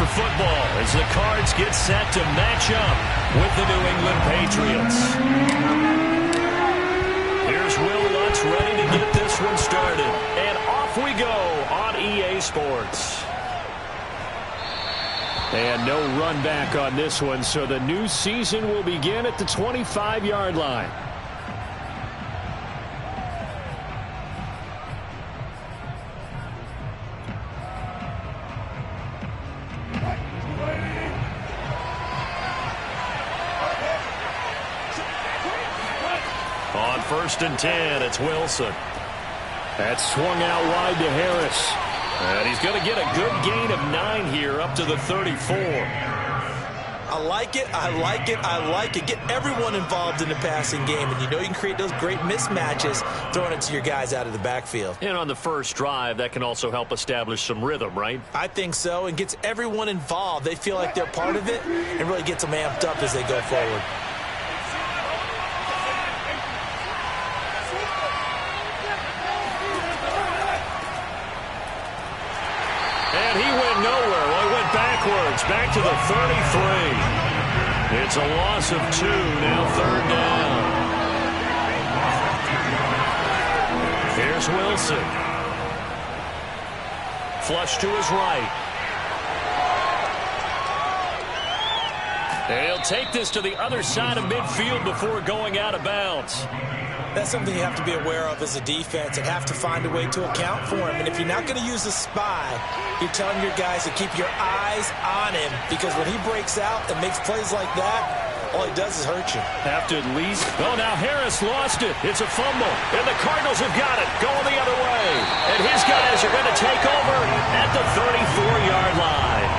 for football as the Cards get set to match up with the New England Patriots. Here's Will Lutz ready to get this one started. And off we go on EA Sports. And no run back on this one, so the new season will begin at the 25-yard line. On 1st and 10, it's Wilson. That's swung out wide to Harris. And he's going to get a good gain of 9 here up to the 34. I like it, I like it, I like it. Get everyone involved in the passing game, and you know you can create those great mismatches throwing it to your guys out of the backfield. And on the first drive, that can also help establish some rhythm, right? I think so, and gets everyone involved. They feel like they're part of it and really gets them amped up as they go forward. And he went nowhere. Well, he went backwards, back to the 33. It's a loss of 2, now 3rd down. Here's Wilson. Flush to his right. And he'll take this to the other side of midfield before going out of bounds. That's something you have to be aware of as a defense and have to find a way to account for him. And if you're not going to use a spy, you're telling your guys to keep your eyes on him, because when he breaks out and makes plays like that, all he does is hurt you. Have to at least. Oh, now Harris lost it. It's a fumble. And the Cardinals have got it. Going the other way. And his guys are going to take over at the 34-yard line.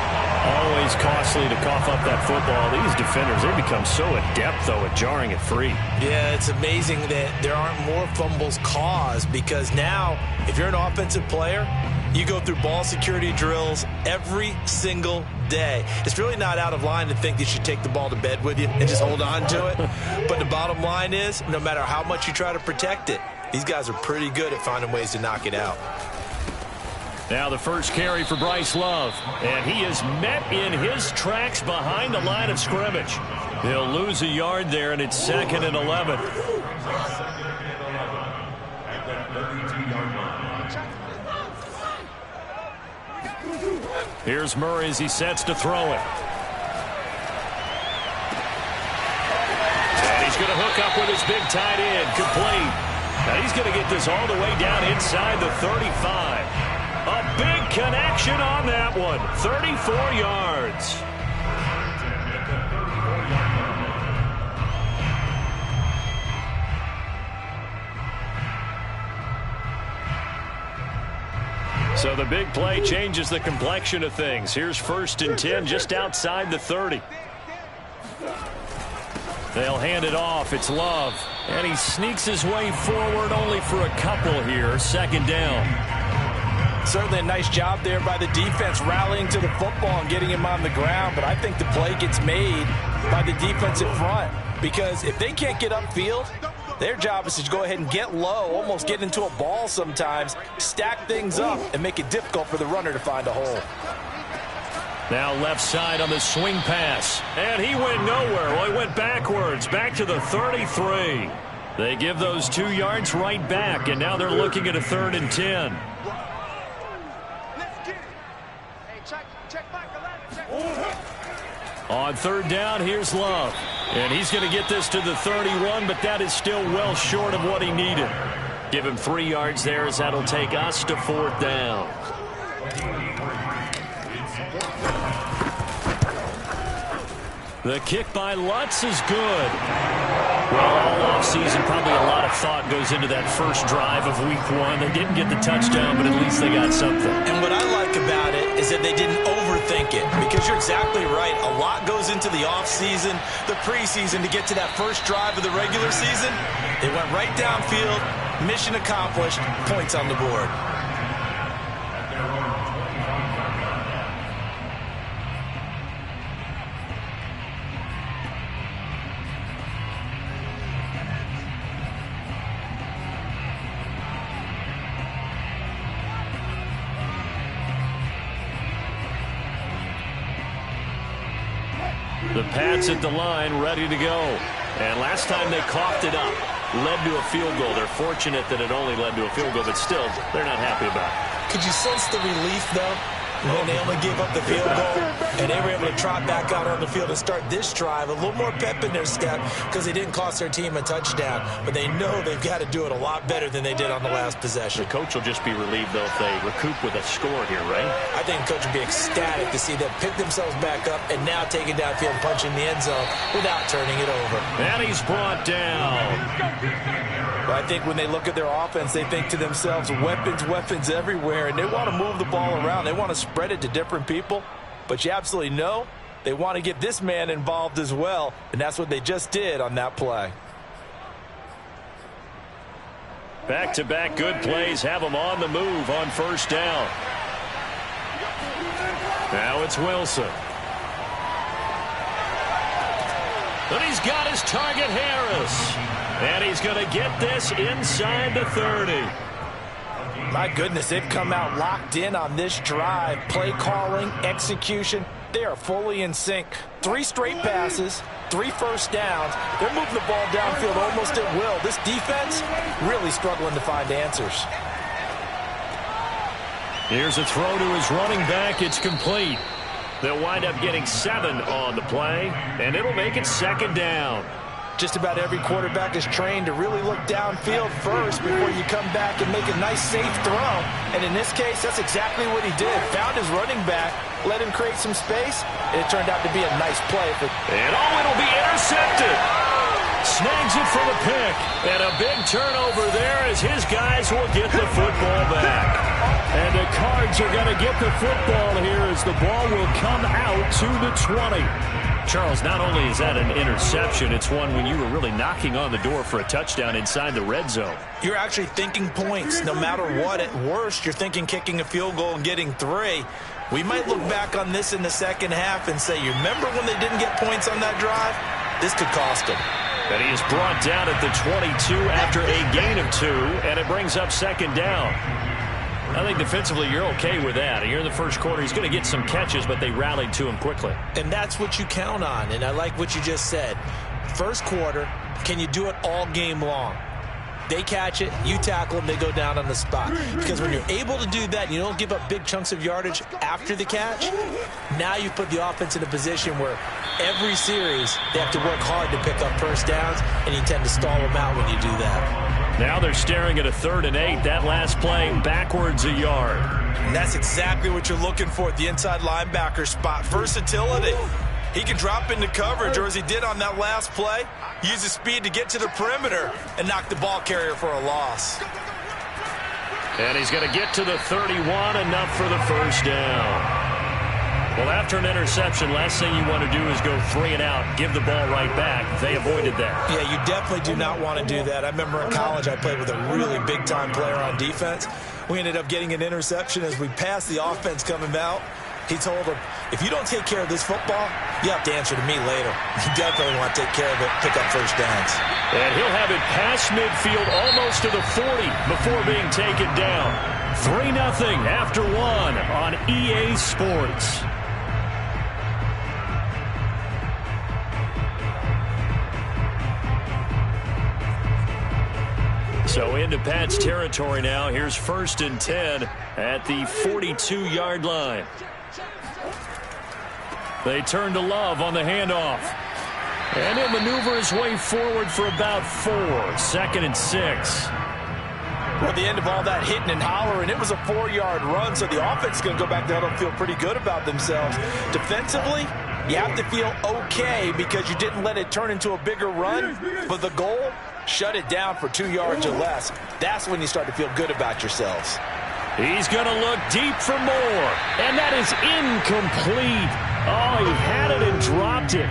Always costly to cough up that football. These defenders, they become so adept, though, at jarring it free. Yeah, it's amazing that there aren't more fumbles caused, because now, if you're an offensive player, you go through ball security drills every single day. It's really not out of line to think that you should take the ball to bed with you and just hold on to it. But the bottom line is, no matter how much you try to protect it, these guys are pretty good at finding ways to knock it out. Now the first carry for Bryce Love, and he is met in his tracks behind the line of scrimmage. He'll lose a yard there, and it's 2nd and 11. Here's Murray as he sets to throw it. And he's going to hook up with his big tight end, complete. Now he's going to get this all the way down inside the 35. A big connection on that one. 34 yards. So the big play changes the complexion of things. Here's 1st and 10 just outside the 30. They'll hand it off. It's Love. And he sneaks his way forward only for a couple here. 2nd down. Certainly a nice job there by the defense rallying to the football and getting him on the ground, but I think the play gets made by the defensive front, because if they can't get upfield, their job is to go ahead and get low, almost get into a ball sometimes, stack things up, and make it difficult for the runner to find a hole. Now left side on the swing pass, and he went nowhere. Well, he went backwards, back to the 33. They give those 2 yards right back, and now they're looking at a 3rd and 10. On 3rd down, here's Love. And he's going to get this to the 31, but that is still well short of what he needed. Give him 3 yards there, as that'll take us to 4th down. The kick by Lutz is good. Well, all offseason, probably a lot of thought goes into that first drive of week 1. They didn't get the touchdown, but at least they got something. And what I like about it is that they didn't overthink it, because you're exactly right. A lot goes into the offseason, the preseason, to get to that first drive of the regular season. They went right downfield, mission accomplished, points on the board. The Pats at the line, ready to go. And last time they coughed it up, led to a field goal. They're fortunate that it only led to a field goal, but still, they're not happy about it. Could you sense the relief, though, when they only gave up the field goal and they were able to trot back out on the field and start this drive? A little more pep in their step because they didn't cost their team a touchdown, but they know they've got to do it a lot better than they did on the last possession. The coach will just be relieved, though, if they recoup with a score here, right? I think the coach will be ecstatic to see them pick themselves back up and now take it downfield and punch in the end zone without turning it over. And he's brought down. But I think when they look at their offense, they think to themselves, weapons everywhere, and they want to move the ball around. They want to spread it to different people, but you absolutely know they want to get this man involved as well, and that's what they just did on that play. Back-to-back good plays have them on the move on first down. Now it's Wilson. But he's got his target, Harris. And he's going to get this inside the 30. My goodness, they've come out locked in on this drive. Play calling, execution, they are fully in sync. 3 straight passes, 3 first downs. They're moving the ball downfield almost at will. This defense really struggling to find answers. Here's a throw to his running back. It's complete. They'll wind up getting 7 on the play, and it'll make it second down. Just about every quarterback is trained to really look downfield first before you come back and make a nice, safe throw. And in this case, that's exactly what he did. Found his running back, let him create some space, and it turned out to be a nice play. And it'll be intercepted. Snags it for the pick. And a big turnover there as his guys will get the football back. And the Cards are going to get the football here as the ball will come out to the 20. Charles, not only is that an interception, it's one when you were really knocking on the door for a touchdown inside the red zone. You're actually thinking points. No matter what, at worst, you're thinking kicking a field goal and getting 3. We might look back on this in the second half and say, you remember when they didn't get points on that drive? This could cost them. And he is brought down at the 22 after a gain of 2, and it brings up second down. I think defensively you're okay with that. Here in the first quarter, he's going to get some catches, but they rallied to him quickly. And that's what you count on, and I like what you just said. First quarter, can you do it all game long? They catch it, you tackle them, they go down on the spot. Because when you're able to do that, you don't give up big chunks of yardage after the catch, now you put the offense in a position where every series they have to work hard to pick up first downs, and you tend to stall them out when you do that. Now they're staring at a 3rd and 8. That last play backwards a yard. And that's exactly what you're looking for at the inside linebacker spot. Versatility. He can drop into coverage, or as he did on that last play, use his speed to get to the perimeter and knock the ball carrier for a loss. And he's going to get to the 31, enough for the first down. Well, after an interception, last thing you want to do is go 3 and out, give the ball right back. They avoided that. Yeah, you definitely do not want to do that. I remember in college I played with a really big-time player on defense. We ended up getting an interception as we passed the offense coming out. He told him, if you don't take care of this football, you have to answer to me later. You definitely want to take care of it, pick up first downs. And he'll have it past midfield almost to the 40 before being taken down. 3-0 after 1 on EA Sports. So into Pat's territory now. Here's 1st and 10 at the 42-yard line. They turn to Love on the handoff. And he'll maneuver his way forward for about 4. 2nd and 6. Well, at the end of all that hitting and hollering, it was a 4-yard run, so the offense is going to go back down and feel pretty good about themselves. Defensively, you have to feel okay because you didn't let it turn into a bigger run, but the goal, shut it down for 2 yards or less. That's when you start to feel good about yourselves. He's going to look deep for more, and that is incomplete. Oh, he had it and dropped it.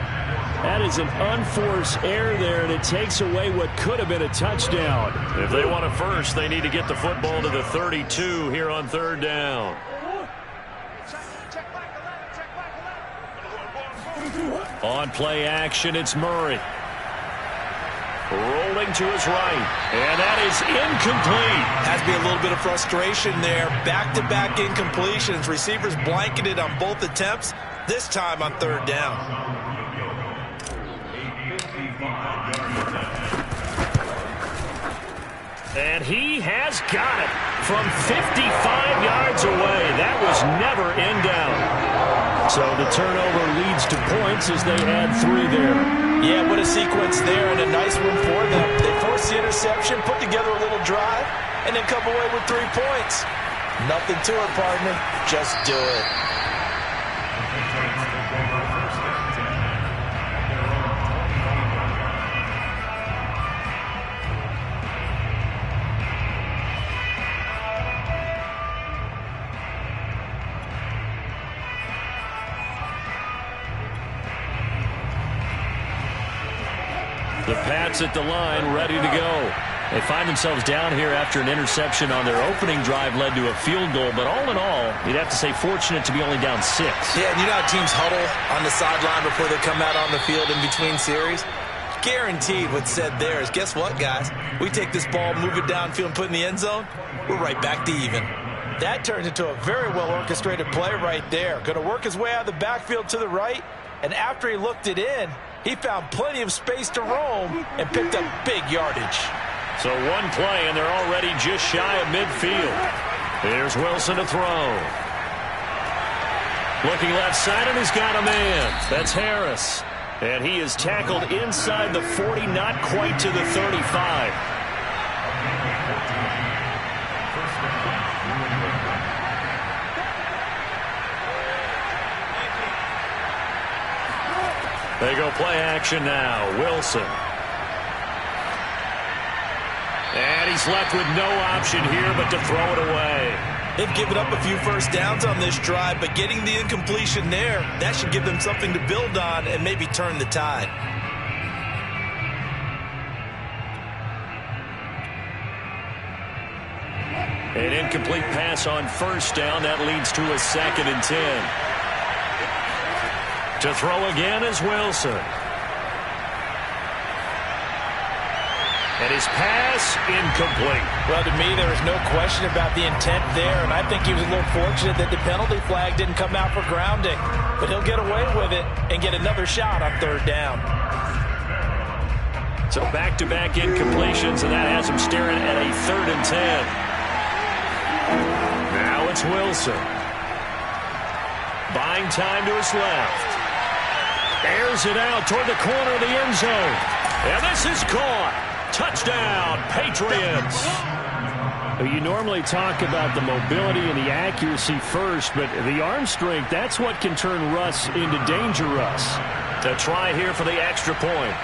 That is an unforced error there, and it takes away what could have been a touchdown. If they want a first, they need to get the football to the 32 here on 3rd down. On play action, it's Murray. Rolling to his right, and that is incomplete. Has to be a little bit of frustration there. Back-to-back incompletions. Receivers blanketed on both attempts, this time on 3rd down. And he has got it from 55 yards away. That was never in doubt. So the turnover leads to points as they add 3 there. Yeah, what a sequence there, and a nice one for them. They force the interception, put together a little drive, and then come away with 3 points. Nothing to it, partner. Just do it. The Pats at the line, ready to go. They find themselves down here after an interception on their opening drive led to a field goal. But all in all, you'd have to say fortunate to be only down 6. Yeah, and you know how teams huddle on the sideline before they come out on the field in between series? Guaranteed what's said there is, guess what, guys? We take this ball, move it downfield, and put it in the end zone, we're right back to even. That turns into a very well-orchestrated play right there. Going to work his way out of the backfield to the right, and after he looked it in, he found plenty of space to roam and picked up big yardage. So one play, and they're already just shy of midfield. Here's Wilson to throw. Looking left side, and he's got a man. That's Harris. And he is tackled inside the 40, not quite to the 35. They go play action now. Wilson. And he's left with no option here but to throw it away. They've given up a few first downs on this drive, but getting the incompletion there, that should give them something to build on and maybe turn the tide. An incomplete pass on first down. That leads to a 2nd and 10. To throw again is Wilson. And his pass incomplete. Well, to me, there is no question about the intent there, and I think he was a little fortunate that the penalty flag didn't come out for grounding. But he'll get away with it and get another shot on 3rd down. So back-to-back incompletions, and that has him staring at a 3rd and 10. Now it's Wilson. Buying time to his left. Airs it out toward the corner of the end zone. And this is caught. Touchdown, Patriots. You normally talk about the mobility and the accuracy first, but the arm strength, that's what can turn Russ into danger Russ. To try here for the extra point.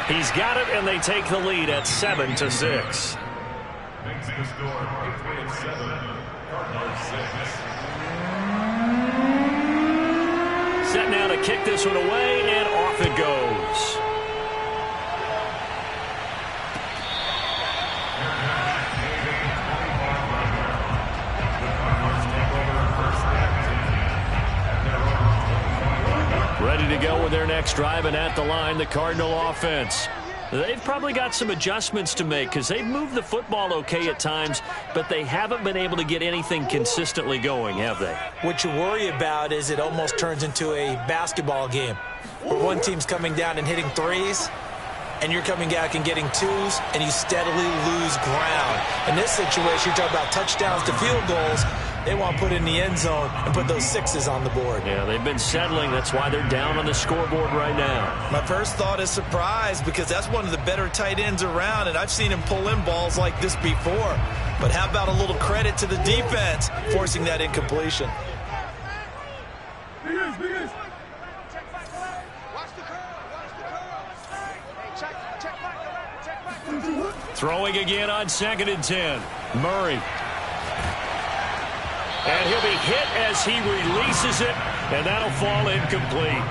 He's got it, and they take the lead at 7-6. Makes the score 27, Cardinals 6. Set now to kick this one away, and off it goes. Ready to go with their next drive, and at the line, the Cardinal offense. They've probably got some adjustments to make because they've moved the football okay at times, but they haven't been able to get anything consistently going, have they? What you worry about is it almost turns into a basketball game where one team's coming down and hitting threes, and you're coming back and getting twos, and you steadily lose ground. In this situation, you're talking about touchdowns to field goals. They want to put in the end zone and put those 6s on the board. Yeah, they've been settling. That's why they're down on the scoreboard right now. My first thought is surprise because that's one of the better tight ends around, and I've seen him pull in balls like this before. But how about a little credit to the defense forcing that incompletion? Throwing again on 2nd and 10. Murray. And he'll be hit as he releases it, and that'll fall incomplete.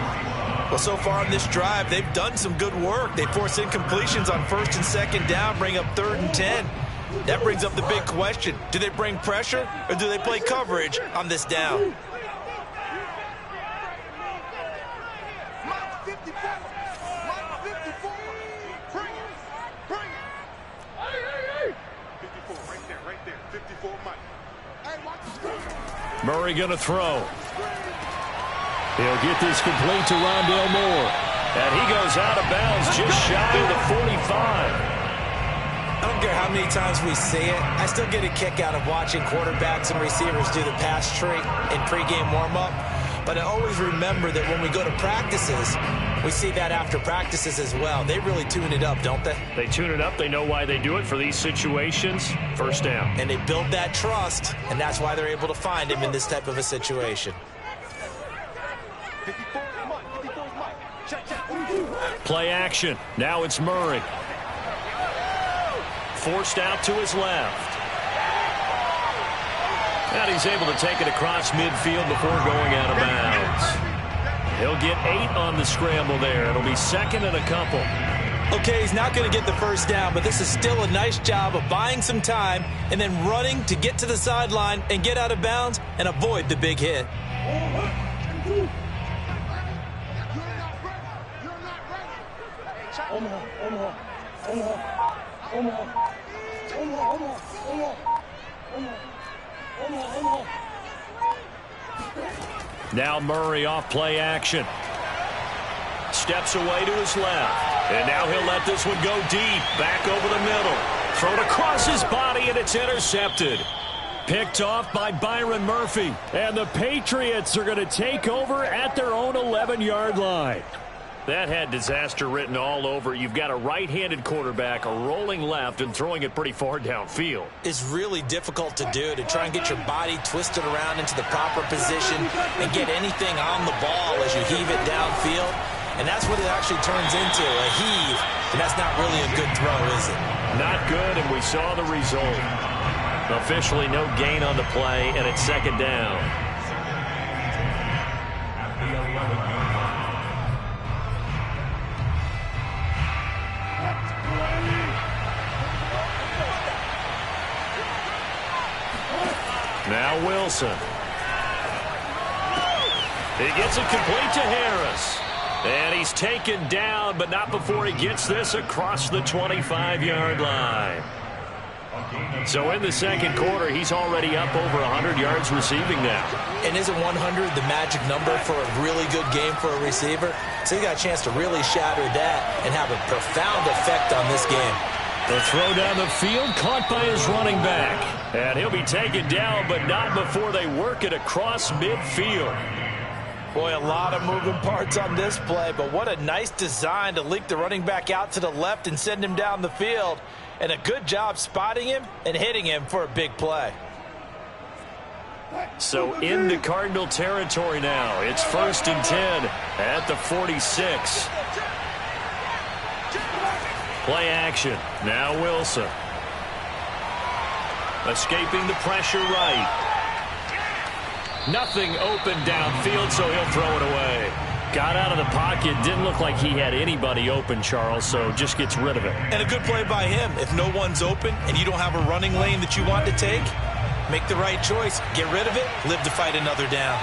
Well, so far on this drive, they've done some good work. They force incompletions on 1st and 2nd down, bring up 3rd and 10. That brings up the big question. Do they bring pressure, or do they play coverage on this down? Murray going to throw. He'll get this complete to Rondale Moore. And he goes out of bounds just shy of the 45. I don't care how many times we see it. I still get a kick out of watching quarterbacks and receivers do the pass tree in pregame warm-up. But I always remember that when we go to practices, we see that after practices as well. They really tune it up, don't they? They tune it up. They know why they do it for these situations. First down. And they build that trust, and that's why they're able to find him in this type of a situation. Play action. Now it's Murray. Forced out to his left. And he's able to take it across midfield before going out of bounds. He'll get 8 on the scramble there. It'll be second and a couple. Okay, he's not going to get the first down, but this is still a nice job of buying some time and then running to get to the sideline and get out of bounds and avoid the big hit. Now Murray off play action. Steps away to his left. And now he'll let this one go deep. Back over the middle. Thrown across his body, and it's intercepted. Picked off by Byron Murphy. And the Patriots are going to take over at their own 11-yard line. That had disaster written all over. You've got a right-handed quarterback rolling left and throwing it pretty far downfield. It's really difficult to do, to try and get your body twisted around into the proper position and get anything on the ball as you heave it downfield. And that's what it actually turns into, a heave. And that's not really a good throw, is it? Not good, and we saw the result. Officially no gain on the play, and it's second down. Now Wilson. He gets it complete to Harris. And he's taken down, but not before he gets this across the 25-yard line. So in the second quarter, he's already up over 100 yards receiving now. And isn't 100 the magic number for a really good game for a receiver? So he got a chance to really shatter that and have a profound effect on this game. The throw down the field, caught by his running back. And he'll be taken down, but not before they work it across midfield. Boy, a lot of moving parts on this play, but what a nice design to leak the running back out to the left and send him down the field. And a good job spotting him and hitting him for a big play. So in the Cardinal territory now, it's 1st and 10 at the 46. Play action. Now Wilson. Escaping the pressure right. Nothing open downfield, so he'll throw it away. Got out of the pocket. Didn't look like he had anybody open, Charles, so just gets rid of it. And a good play by him. If no one's open and you don't have a running lane that you want to take, make the right choice. Get rid of it. Live to fight another down.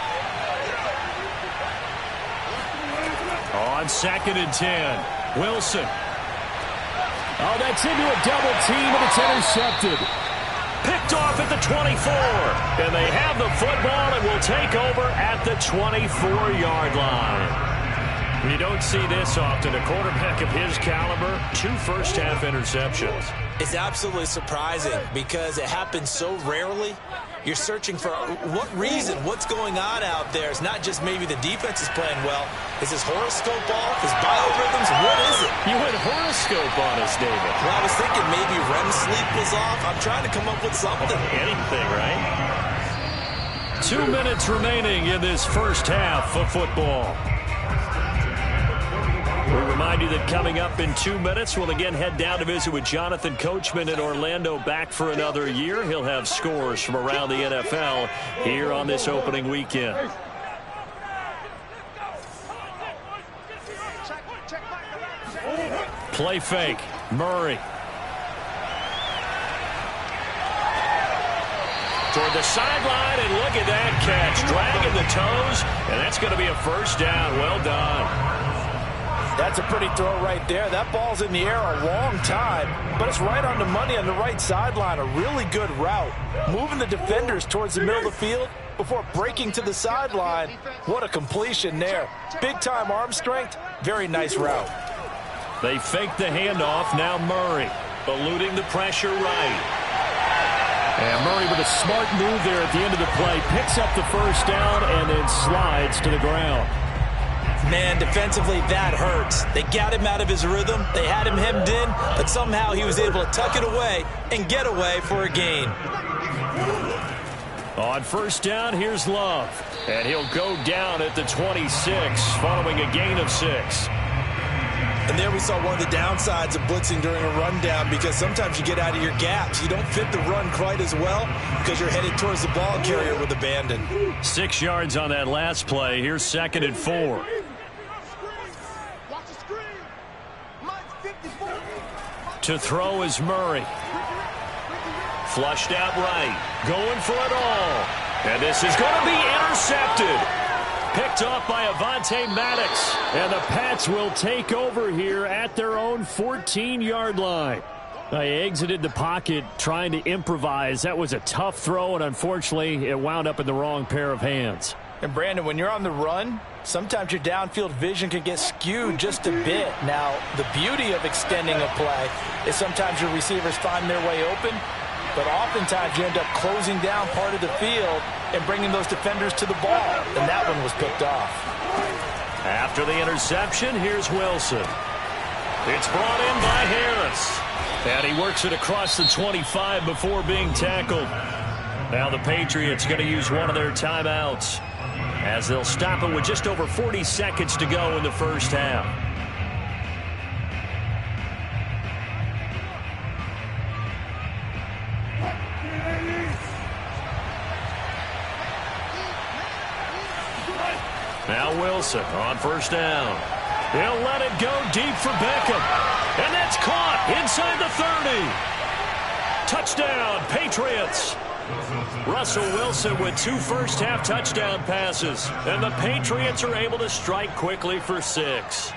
On 2nd and 10, Wilson. Oh, that's into a double team, and it's intercepted. Picked off at the 24. And they have the football and will take over at the 24-yard line. You don't see this often. A quarterback of his caliber, 2 first-half interceptions. It's absolutely surprising because it happens so rarely. You're searching for what reason, what's going on out there. It's not just maybe the defense is playing well. Is his horoscope off? His biorhythms? What is it? You went horoscope on us, David. Well, I was thinking maybe REM sleep was off. I'm trying to come up with something. Anything, right? 2 minutes remaining in this first half of football. We remind you that coming up in 2 minutes, we'll again head down to visit with Jonathan Coachman in Orlando, back for another year. He'll have scores from around the NFL here on this opening weekend. Play fake. Murray. Toward the sideline, and look at that catch. Dragging the toes, and that's going to be a first down. Well done. That's a pretty throw right there. That ball's in the air a long time, but it's right on the money on the right sideline. A really good route. Moving the defenders towards the middle of the field before breaking to the sideline. What a completion there. Big-time arm strength. Very nice route. They fake the handoff. Now Murray. eluding the pressure right. And Murray with a smart move there at the end of the play. Picks up the first down and then slides to the ground. Man, defensively, that hurts. They got him out of his rhythm. They had him hemmed in, but somehow he was able to tuck it away and get away for a gain. On first down, here's Love. And he'll go down at the 26, following a gain of 6. And there we saw one of the downsides of blitzing during a rundown, because sometimes you get out of your gaps. You don't fit the run quite as well because you're headed towards the ball carrier with abandon. 6 yards on that last play. Here's 2nd and 4. To throw is Murray. Flushed out right. Going for it all. And this is going to be intercepted. Picked off by Avonte Maddox. And the Pats will take over here at their own 14-yard line. They exited the pocket trying to improvise. That was a tough throw, and unfortunately, it wound up in the wrong pair of hands. And Brandon, when you're on the run, sometimes your downfield vision can get skewed just a bit. Now, the beauty of extending a play is sometimes your receivers find their way open, but oftentimes you end up closing down part of the field and bringing those defenders to the ball, and that one was picked off. After the interception, here's Wilson. It's brought in by Harris. And he works it across the 25 before being tackled. Now the Patriots going to use one of their timeouts, as they'll stop it with just over 40 seconds to go in the first half. Now Wilson on first down. He'll let it go deep for Beckham. And that's caught inside the 30. Touchdown, Patriots. Russell Wilson with 2 first-half touchdown passes. And the Patriots are able to strike quickly for 6.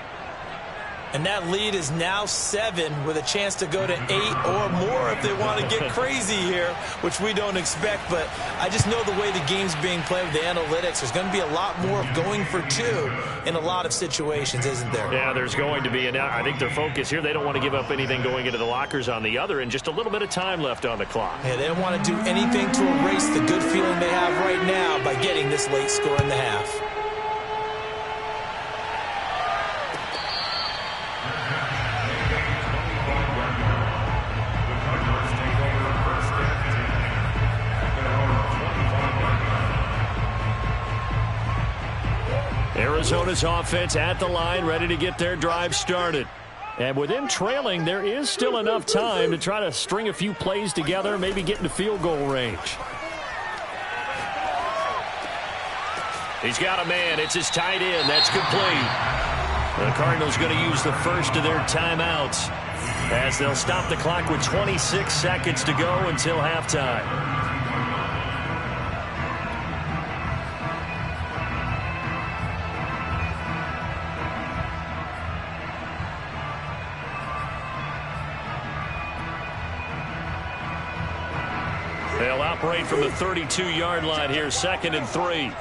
And that lead is now 7 with a chance to go to 8 or more if they want to get crazy here, which we don't expect. But I just know the way the game's being played with the analytics, there's going to be a lot more of going for 2 in a lot of situations, isn't there? Yeah, there's going to be. And I think their focus here, they don't want to give up anything going into the lockers on the other, and just a little bit of time left on the clock. Yeah, they don't want to do anything to erase the good feeling they have right now by getting this late score in the half. Arizona's offense at the line, ready to get their drive started. And with them trailing, there is still enough time to try to string a few plays together, maybe get into field goal range. He's got a man. It's his tight end. That's complete. The Cardinals going to use the first of their timeouts, as they'll stop the clock with 26 seconds to go until halftime. They'll operate from the 32-yard line here, 2nd and 3.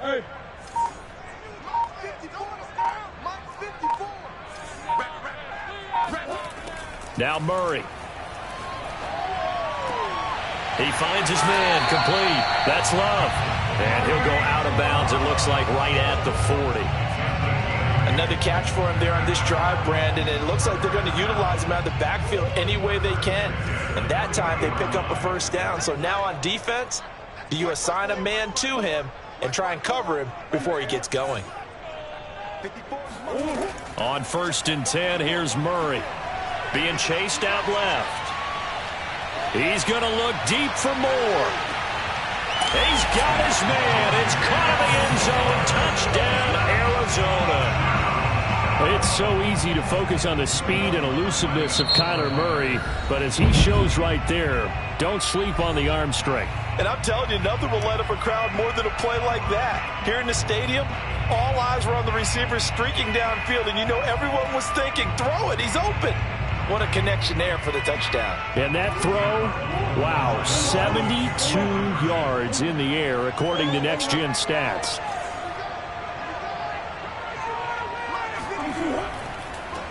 Hey. Now Murray. He finds his man, complete. That's Love. And he'll go out of bounds, it looks like, right at the 40. Another catch for him there on this drive, Brandon. And it looks like they're going to utilize him out of the backfield any way they can. And that time they pick up a first down. So now on defense, do you assign a man to him and try and cover him before he gets going? On 1st and 10, here's Murray. Being chased out left. He's going to look deep for more. He's got his man. It's caught in the end zone. Touchdown, Arizona. It's so easy to focus on the speed and elusiveness of Kyler Murray, but as he shows right there, don't sleep on the arm strength. And I'm telling you, nothing will light up a crowd more than a play like that. Here in the stadium, all eyes were on the receiver streaking downfield, and you know everyone was thinking, throw it, he's open. What a connection there for the touchdown. And that throw, wow, 72 yards in the air, according to Next Gen Stats.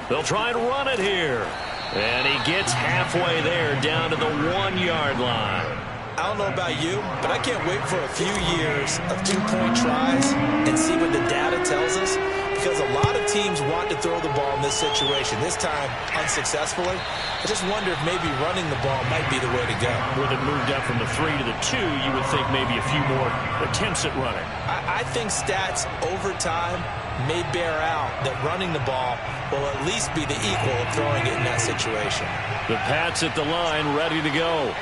They'll try and run it here. And he gets halfway there, down to the 1-yard line. I don't know about you, but I can't wait for a few years of two-point tries and see what the data tells us, because a lot of teams want to throw the ball in this situation, this time unsuccessfully. I just wonder if maybe running the ball might be the way to go. With it moved up from the 3 to the 2, you would think maybe a few more attempts at running. I think stats over time may bear out that running the ball will at least be the equal of throwing it in that situation. The Pats at the line, ready to go,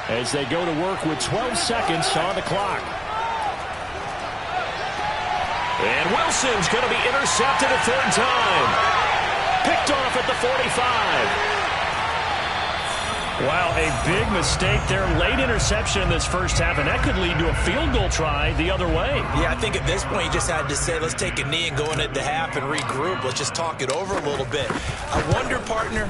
as they go to work with 12 seconds on the clock. And Wilson's going to be intercepted a third time. Picked off at the 45. Wow, a big mistake there. Late interception in this first half, and that could lead to a field goal try the other way. Yeah, I think at this point you just had to say, let's take a knee and go in at the half and regroup. Let's just talk it over a little bit. I wonder, partner,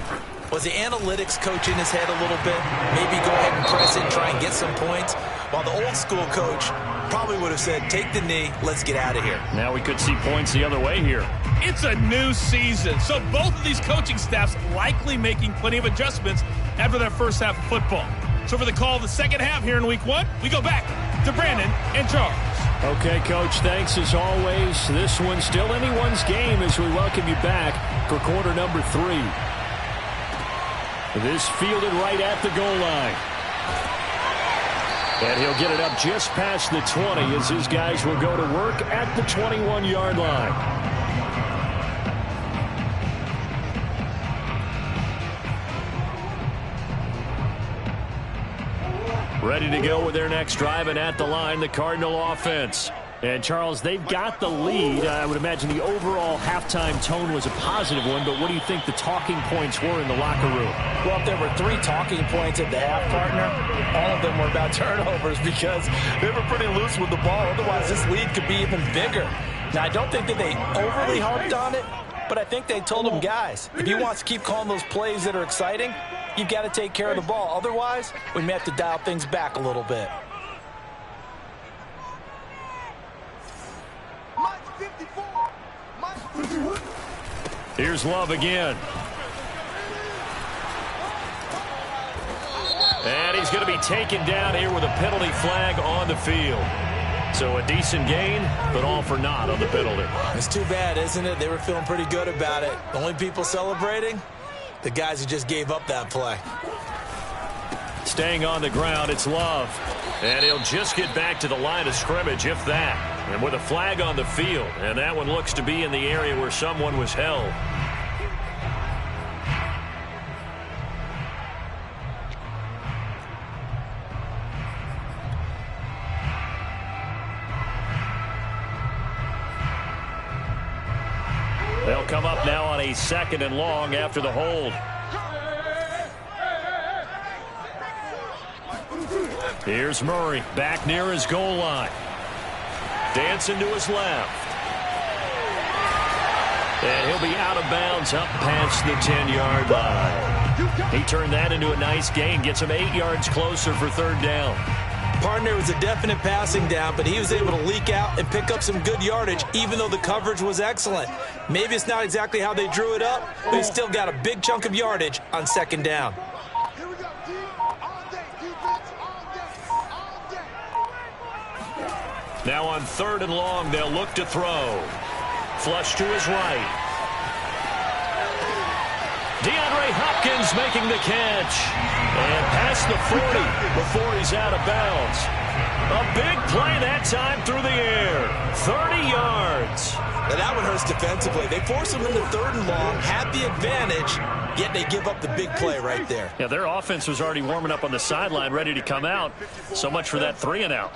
was the analytics coach in his head a little bit? Maybe go ahead and press it and try and get some points? While the old school coach probably would have said, take the knee, let's get out of here. Now we could see points the other way here. It's a new season, so both of these coaching staffs likely making plenty of adjustments after their first half of football. So for the call of the second half here in week 1, we go back to Brandon and Charles. Okay, Coach, thanks as always. This one's still anyone's game as we welcome you back for quarter number 3. This fielded right at the goal line. And he'll get it up just past the 20 as his guys will go to work at the 21-yard line. Ready to go with their next drive, and at the line, the Cardinal offense. And, Charles, they've got the lead. I would imagine the overall halftime tone was a positive one, but what do you think the talking points were in the locker room? Well, if there were 3 talking points at the half, partner, all of them were about turnovers because they were pretty loose with the ball. Otherwise, this lead could be even bigger. Now, I don't think that they overly harped on it, but I think they told them, guys, if you want to keep calling those plays that are exciting, you've got to take care of the ball. Otherwise, we may have to dial things back a little bit. Here's Love again. And he's going to be taken down here with a penalty flag on the field. So a decent gain, but all for naught on the penalty. It's too bad, isn't it? They were feeling pretty good about it. The only people celebrating, the guys who just gave up that play. Staying on the ground, it's Love. And he'll just get back to the line of scrimmage, if that. And with a flag on the field, and that one looks to be in the area where someone was held. They'll come up now on a 2nd and long after the hold. Here's Murray back near his goal line. Dancing to his left. And he'll be out of bounds up past the 10-yard line. He turned that into a nice gain. Gets him 8 yards closer for 3rd down. Partner was a definite passing down, but he was able to leak out and pick up some good yardage, even though the coverage was excellent. Maybe it's not exactly how they drew it up, but he still got a big chunk of yardage on 2nd down. Now on 3rd and long, they'll look to throw. Flush to his right. DeAndre Hopkins making the catch. And past the 40 before he's out of bounds. A big play that time through the air. 30 yards. Now that one hurts defensively. They force him into 3rd and long, had the advantage, yet they give up the big play right there. Yeah, their offense was already warming up on the sideline, ready to come out. So much for that 3 and out.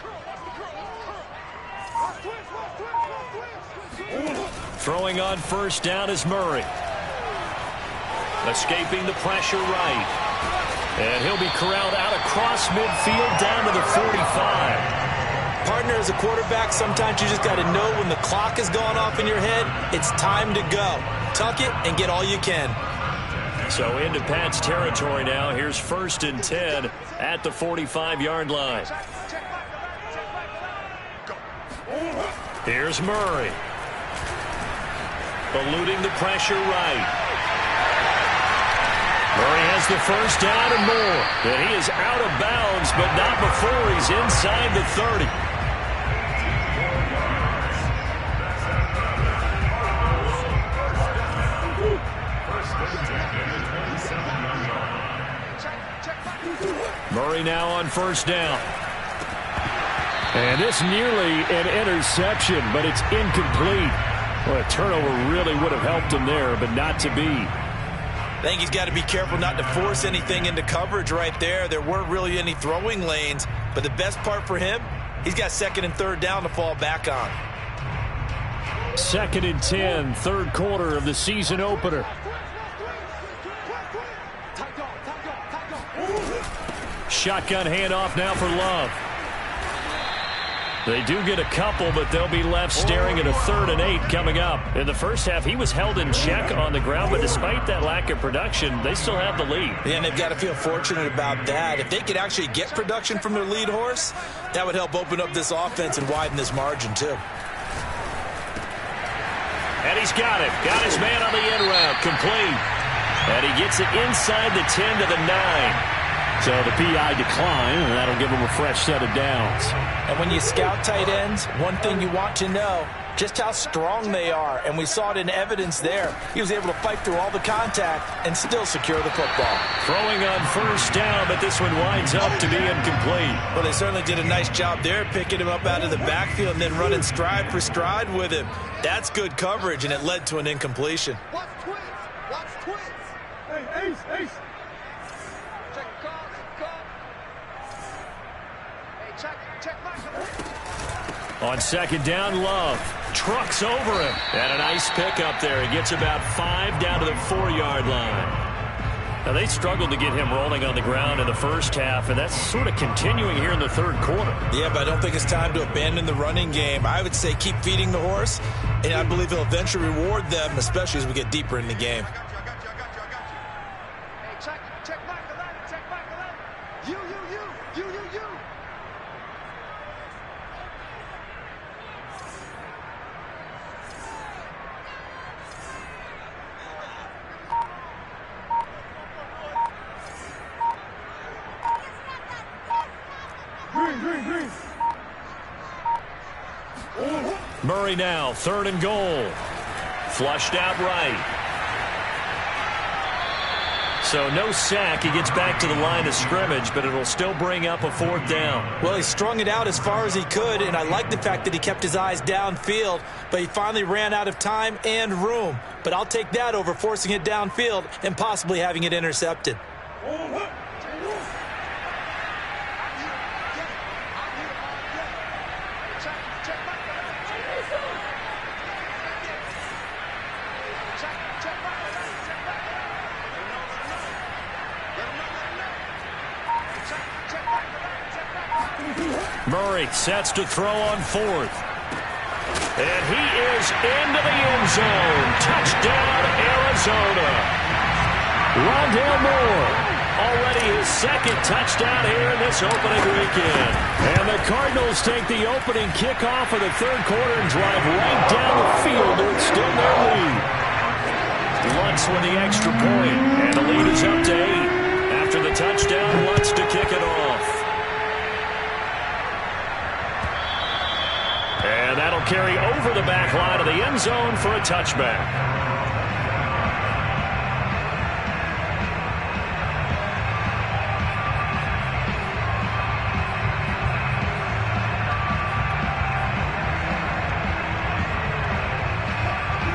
Throwing on 1st down is Murray. Escaping the pressure right. And he'll be corralled out across midfield down to the 45. Partner, as a quarterback, sometimes you just got to know when the clock has gone off in your head, it's time to go. Tuck it and get all you can. So into Pat's territory now. Here's 1st and 10 at the 45-yard line. Here's Murray. Eluding the pressure right. Murray has the first down and more. And he is out of bounds, but not before he's inside the 30. Murray now on 1st down. And this nearly an interception, but it's incomplete. Well, a turnover really would have helped him there, but not to be. I think he's got to be careful not to force anything into coverage right there. There weren't really any throwing lanes, but the best part for him, he's got 2nd and 3rd down to fall back on. 2nd and 10, 3rd quarter of the season opener. Shotgun handoff now for Love. They do get a couple, but they'll be left staring at a 3rd and 8 coming up. In the first half, he was held in check on the ground, but despite that lack of production, they still have the lead. Yeah, and they've got to feel fortunate about that. If they could actually get production from their lead horse, that would help open up this offense and widen this margin, too. And he's got it. Got his man on the end route. Complete. And he gets it inside the 10 to the 9. So the PI decline, and that'll give him a fresh set of downs. And when you scout tight ends, one thing you want to know, just how strong they are. And we saw it in evidence there. He was able to fight through all the contact and still secure the football. Throwing on 1st down, but this one winds up to be incomplete. Well, they certainly did a nice job there, picking him up out of the backfield and then running stride for stride with him. That's good coverage, and it led to an incompletion. Watch twins. Watch twins. Hey, Ace, Ace. Check call. Hey, check back. On 2nd down, Love trucks over him. And a nice pickup there. He gets about 5 down to the 4-yard line. Now, they struggled to get him rolling on the ground in the first half, and that's sort of continuing here in the 3rd quarter. Yeah, but I don't think it's time to abandon the running game. I would say keep feeding the horse, and I believe he'll eventually reward them, especially as we get deeper in the game. Hey, check back the ladder. Check back the ladder. You. Green. Murray now, 3rd and goal. Flushed out right. So no sack. He gets back to the line of scrimmage, but it'll still bring up a 4th down. Well, he strung it out as far as he could, and I like the fact that he kept his eyes downfield, but he finally ran out of time and room. But I'll take that over forcing it downfield and possibly having it intercepted. Murray sets to throw on 4th. And he is into the end zone. Touchdown, Arizona. Rondale Moore, already his 2nd touchdown here in this opening weekend. And the Cardinals take the opening kickoff of the 3rd quarter and drive right down the field to extend their lead. Lutz with the extra point, and the lead is up to 8. After the touchdown, Lutz to kick it off. And that'll carry over the back line of the end zone for a touchback.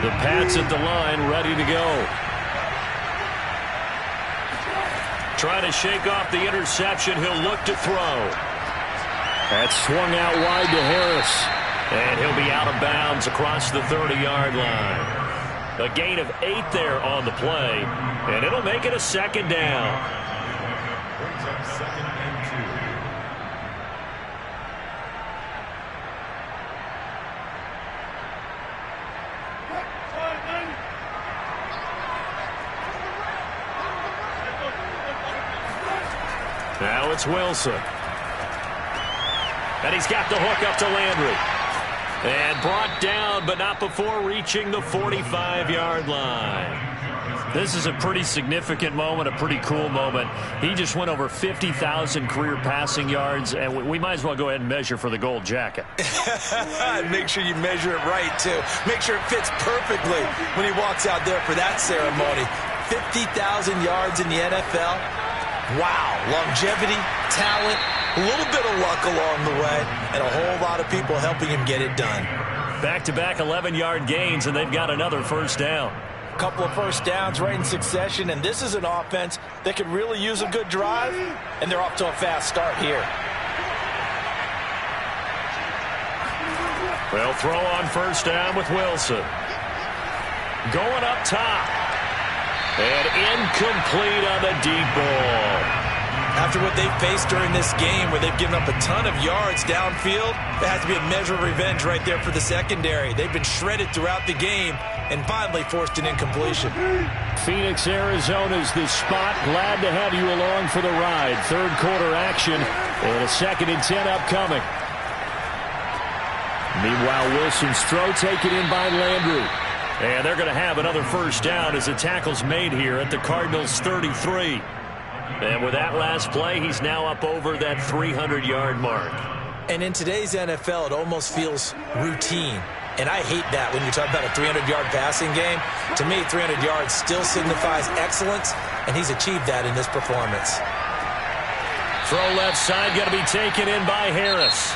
The Pats at the line, ready to go. Trying to shake off the interception. He'll look to throw. That's swung out wide to Harris. And he'll be out of bounds across the 30-yard line. A gain of 8 there on the play, and it'll make it a 2nd down. Now it's Wilson. And he's got the hook up to Landry. And brought down, but not before reaching the 45-yard line. This is a pretty significant moment, a pretty cool moment. He just went over 50,000 career passing yards, and we might as well go ahead and measure for the gold jacket. Make sure you measure it right, too. Make sure it fits perfectly when he walks out there for that ceremony. 50,000 yards in the NFL. Wow. Longevity, talent, a little bit of luck along the way, and a whole lot of people helping him get it done. Back-to-back 11-yard gains, and they've got another first down. Couple of first downs right in succession, and this is an offense that could really use a good drive, and they're off to a fast start here. They'll throw on first down with Wilson. Going up top. And incomplete on the deep ball. After what they've faced during this game, where they've given up a ton of yards downfield, there has to be a measure of revenge right there for the secondary. They've been shredded throughout the game and finally forced an incompletion. Phoenix, Arizona's the spot. Glad to have you along for the ride. Third quarter action and a 2nd and 10 upcoming. Meanwhile, Wilson's throw taken in by Landry. And they're going to have another first down as the tackle's made here at the Cardinals' 33. And with that last play, he's now up over that 300-yard mark. And in today's NFL, it almost feels routine. And I hate that when you talk about a 300-yard passing game. To me, 300 yards still signifies excellence, and he's achieved that in this performance. Throw left side, going to be taken in by Harris.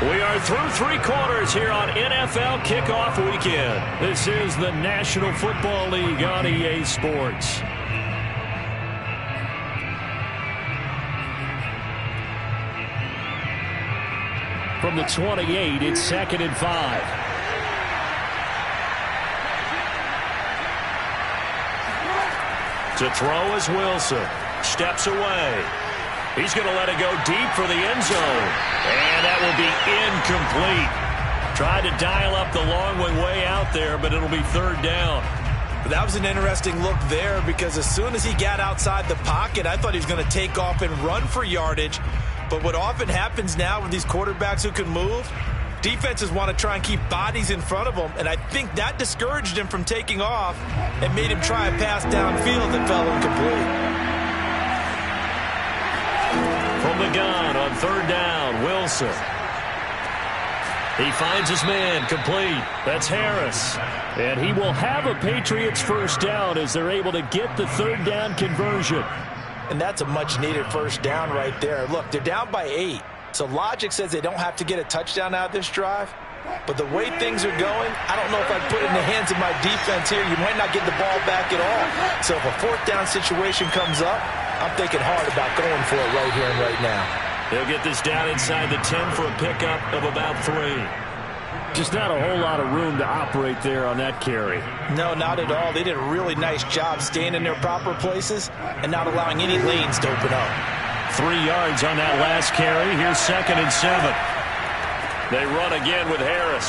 We are through 3 quarters here on NFL Kickoff Weekend. This is the National Football League on EA Sports. From the 28, it's 2nd and 5. To throw is Wilson. Steps away. He's going to let it go deep for the end zone. And that will be incomplete. Tried to dial up the long one way out there, but it'll be 3rd down. But that was an interesting look there, because as soon as he got outside the pocket, I thought he was going to take off and run for yardage. But what often happens now with these quarterbacks who can move, defenses want to try and keep bodies in front of them, and I think that discouraged him from taking off and made him try a pass downfield that fell incomplete. From the gun on 3rd down, Wilson. He finds his man, complete. That's Harris. And he will have a Patriots first down as they're able to get the 3rd down conversion. And that's a much-needed first down right there. Look, they're down by 8. So logic says they don't have to get a touchdown out of this drive. But the way things are going, I don't know if I'd put it in the hands of my defense here. You might not get the ball back at all. So if a 4th down situation comes up, I'm thinking hard about going for it right here and right now. They'll get this down inside the 10 for a pickup of about 3. Just not a whole lot of room to operate there on that carry. No, not at all. They did a really nice job staying in their proper places and not allowing any lanes to open up. 3 yards on that last carry. Here's 2nd and 7. They run again with Harris.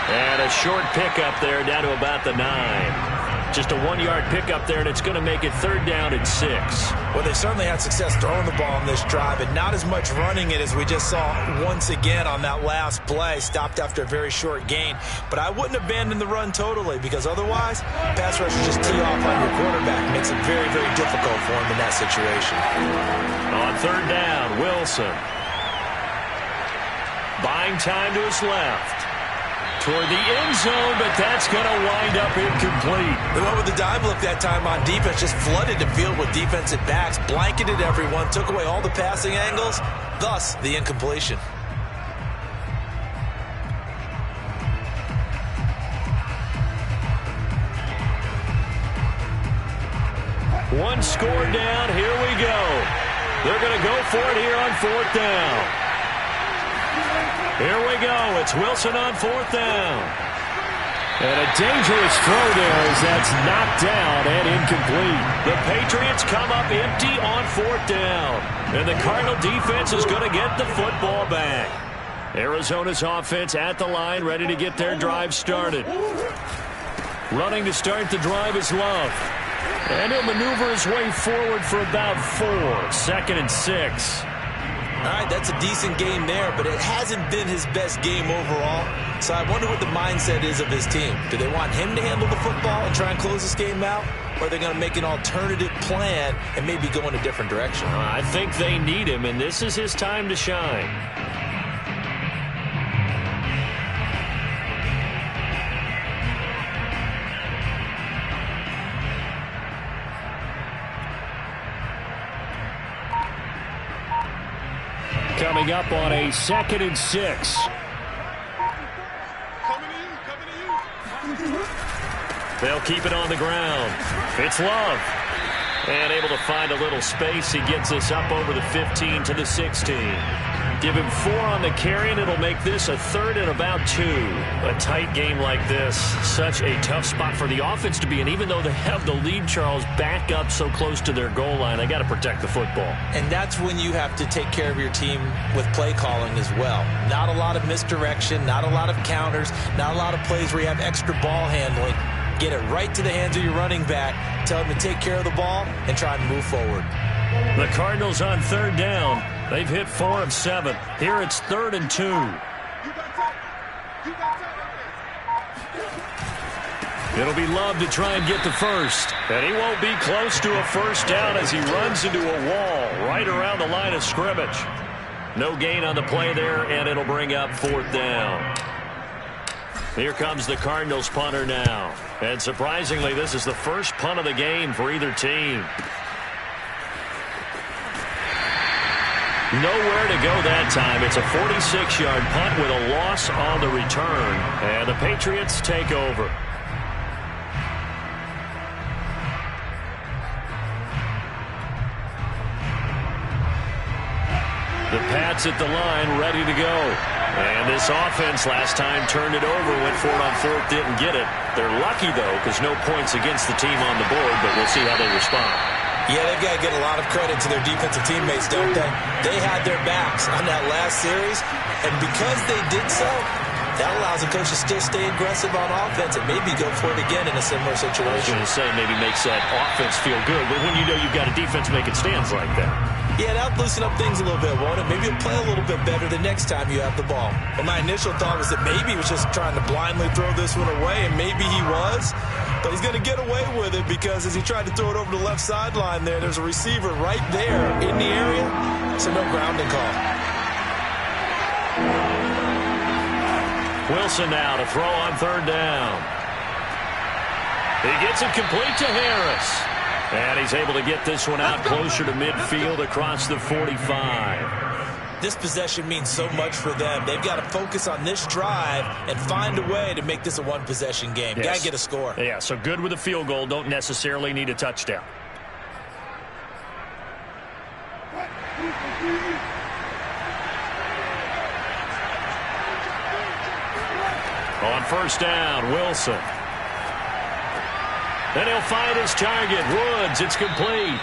And a short pickup there down to about the 9. Just a 1-yard pickup there, and it's going to make it 3rd down and 6. Well, they certainly had success throwing the ball on this drive, and not as much running it as we just saw once again on that last play. Stopped after a very short gain. But I wouldn't abandon the run totally, because otherwise, pass rushers just tee off on your quarterback. Makes it very, very difficult for him in that situation. On 3rd down, Wilson. Buying time to his left. Toward the end zone, but that's going to wind up incomplete. They went with the dime look that time on defense, just flooded the field with defensive backs, blanketed everyone, took away all the passing angles, thus the incompletion. One score down, here we go. They're going to go for it here on 4th down. Here we go. It's Wilson on 4th down. And a dangerous throw there as that's knocked down and incomplete. The Patriots come up empty on 4th down. And the Cardinal defense is going to get the football back. Arizona's offense at the line, ready to get their drive started. Running to start the drive is Love. And he'll maneuver his way forward for about 4. 2nd and 6. All right, that's a decent game there, but it hasn't been his best game overall. So I wonder what the mindset is of his team. Do they want him to handle the football and try and close this game out? Or are they going to make an alternative plan and maybe go in a different direction? I think they need him, and this is his time to shine. Coming up on a 2nd and 6. They'll keep it on the ground. It's Love. And able to find a little space. He gets us up over the 15 to the 16. Give him 4 on the carry, and it'll make this a 3rd and about 2. A tight game like this, such a tough spot for the offense to be in. Even though they have the lead, Charles, back up so close to their goal line, they got to protect the football. And that's when you have to take care of your team with play calling as well. Not a lot of misdirection, not a lot of counters, not a lot of plays where you have extra ball handling. Get it right to the hands of your running back. Tell him to take care of the ball and try and move forward. The Cardinals on 3rd down. They've hit 4 of 7. Here it's 3rd and 2. It'll be Love to try and get the first. And he won't be close to a first down as he runs into a wall right around the line of scrimmage. No gain on the play there, and it'll bring up 4th down. Here comes the Cardinals punter now. And surprisingly, this is the first punt of the game for either team. Nowhere to go that time. It's a 46-yard punt with a loss on the return. And the Patriots take over. The Pats at the line, ready to go. And this offense last time turned it over, went for it on 4th, didn't get it. They're lucky, though, because no points against the team on the board, but we'll see how they respond. Yeah, they've got to get a lot of credit to their defensive teammates, don't they? They had their backs on that last series, and because they did so, that allows the coach to still stay aggressive on offense and maybe go for it again in a similar situation. I was going to say maybe makes that offense feel good, but when you know you've got a defense making stands like that. Yeah, that'll loosen up things a little bit, won't it? Maybe you'll play a little bit better the next time you have the ball. Well, my initial thought was that maybe he was just trying to blindly throw this one away, and maybe he was. But he's going to get away with it because as he tried to throw it over the left sideline there's a receiver right there in the area. So no grounding call. Wilson now to throw on 3rd down. He gets it complete to Harris. And he's able to get this one out closer to midfield across the 45. This possession means so much for them. They've got to focus on this drive and find a way to make this a one-possession game. Yes. Got to get a score. Yeah, so good with a field goal. Don't necessarily need a touchdown. On 1st down, Wilson. Then he'll find his target, Woods. It's complete.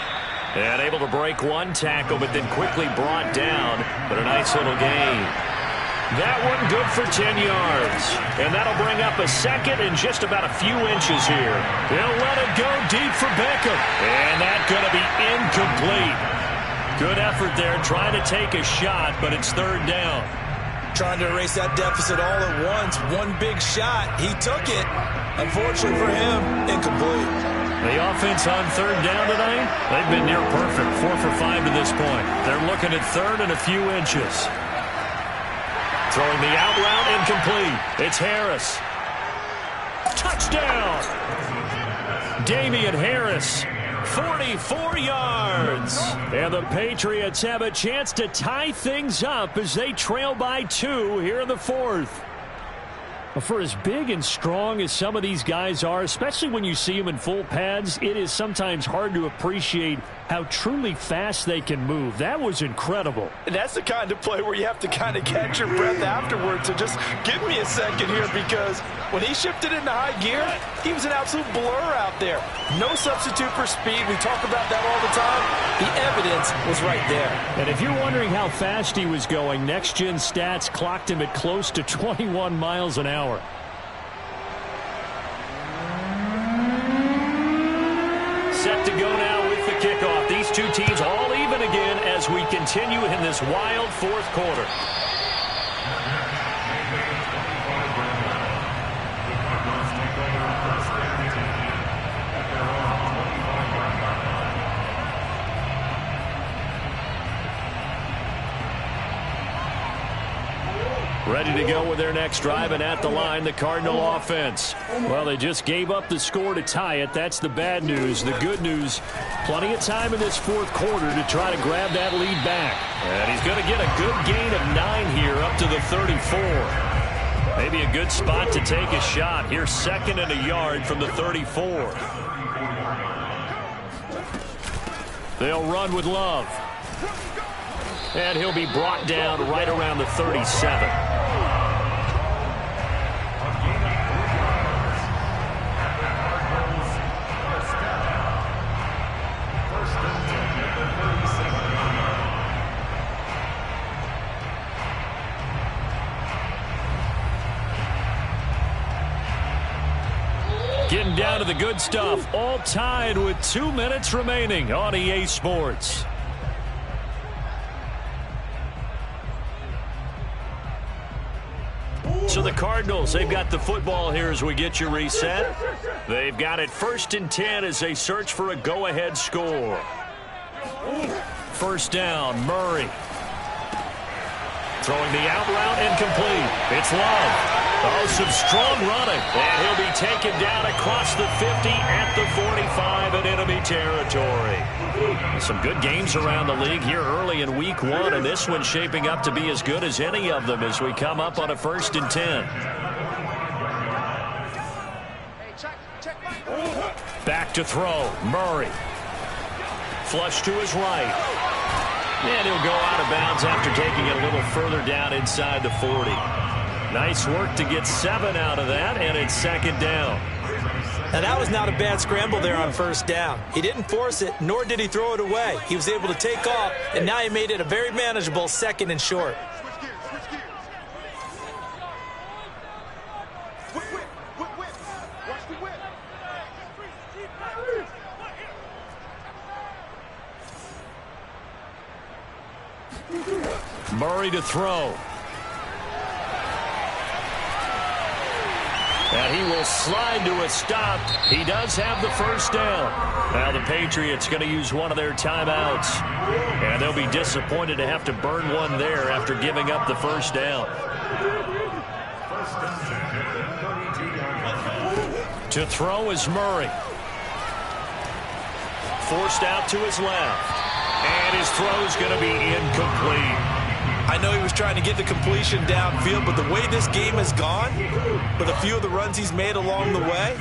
And able to break one tackle, but then quickly brought down. But a nice little gain. That one good for 10 yards. And that'll bring up a 2nd and just about a few inches here. They'll let it go deep for Beckham. And that's going to be incomplete. Good effort there, trying to take a shot, but it's 3rd down. Trying to erase that deficit all at once. One big shot. He took it. Unfortunately for him, incomplete. The offense on 3rd down tonight, they've been near perfect. 4 for 5 to this point. They're looking at 3rd and a few inches. Throwing the out route, incomplete. It's Harris. Touchdown! Damian Harris. 44 yards. And the Patriots have a chance to tie things up as they trail by 2 here in the 4th. For as big and strong as some of these guys are, especially when you see them in full pads, it is sometimes hard to appreciate how truly fast they can move. That was incredible. And that's the kind of play where you have to kind of catch your breath afterwards. So just give me a second here, because when he shifted into high gear, he was an absolute blur out there. No substitute for speed. We talk about that all the time. The evidence was right there. And if you're wondering how fast he was going, Next Gen Stats clocked him at close to 21 miles an hour. Set back to go now with the kickoff. These two teams all even again as we continue in this wild fourth quarter. Ready to go with their next drive, and at the line, the Cardinal offense. Well, they just gave up the score to tie it. That's the bad news. The good news, plenty of time in this fourth quarter to try to grab that lead back. And he's going to get a good gain of 9 here up to the 34. Maybe a good spot to take a shot. Here's 2nd and a yard from the 34. They'll run with Love. And he'll be brought down right around the 37. Getting down to the good stuff, all tied with 2 minutes remaining on EA Sports. So the Cardinals, they've got the football here as we get you reset. They've got it 1st and 10 as they search for a go-ahead score. 1st down, Murray. Throwing the out route incomplete. It's Love. Oh, some strong running. And he'll be taken down across the 50 at the 45 in enemy territory. Some good games around the league here early in week 1, and this one's shaping up to be as good as any of them as we come up on a 1st and 10. Back to throw, Murray. Flush to his right. And he'll go out of bounds after taking it a little further down inside the 40. Nice work to get 7 out of that, and it's 2nd down. Now, that was not a bad scramble there on 1st down. He didn't force it, nor did he throw it away. He was able to take off, and now he made it a very manageable 2nd and short. Murray to throw. And he will slide to a stop. He does have the 1st down. Now the Patriots going to use one of their timeouts. And they'll be disappointed to have to burn one there after giving up the 1st down. To throw is Murray. Forced out to his left. And his throw's going to be incomplete. I know he was trying to get the completion downfield, but the way this game has gone, with a few of the runs he's made along the way,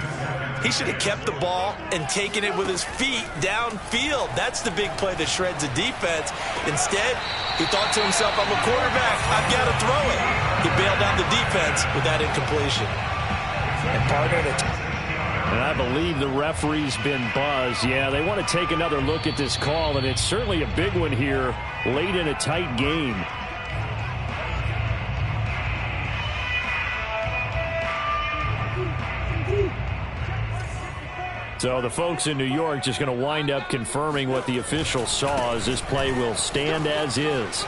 he should have kept the ball and taken it with his feet downfield. That's the big play that shreds the defense. Instead, he thought to himself, I'm a quarterback, I've got to throw it. He bailed out the defense with that incompletion. And partner And I believe the referee's been buzzed. Yeah, they want to take another look at this call, and it's certainly a big one here late in a tight game. So the folks in New York just going to wind up confirming what the official saw as this play will stand as is.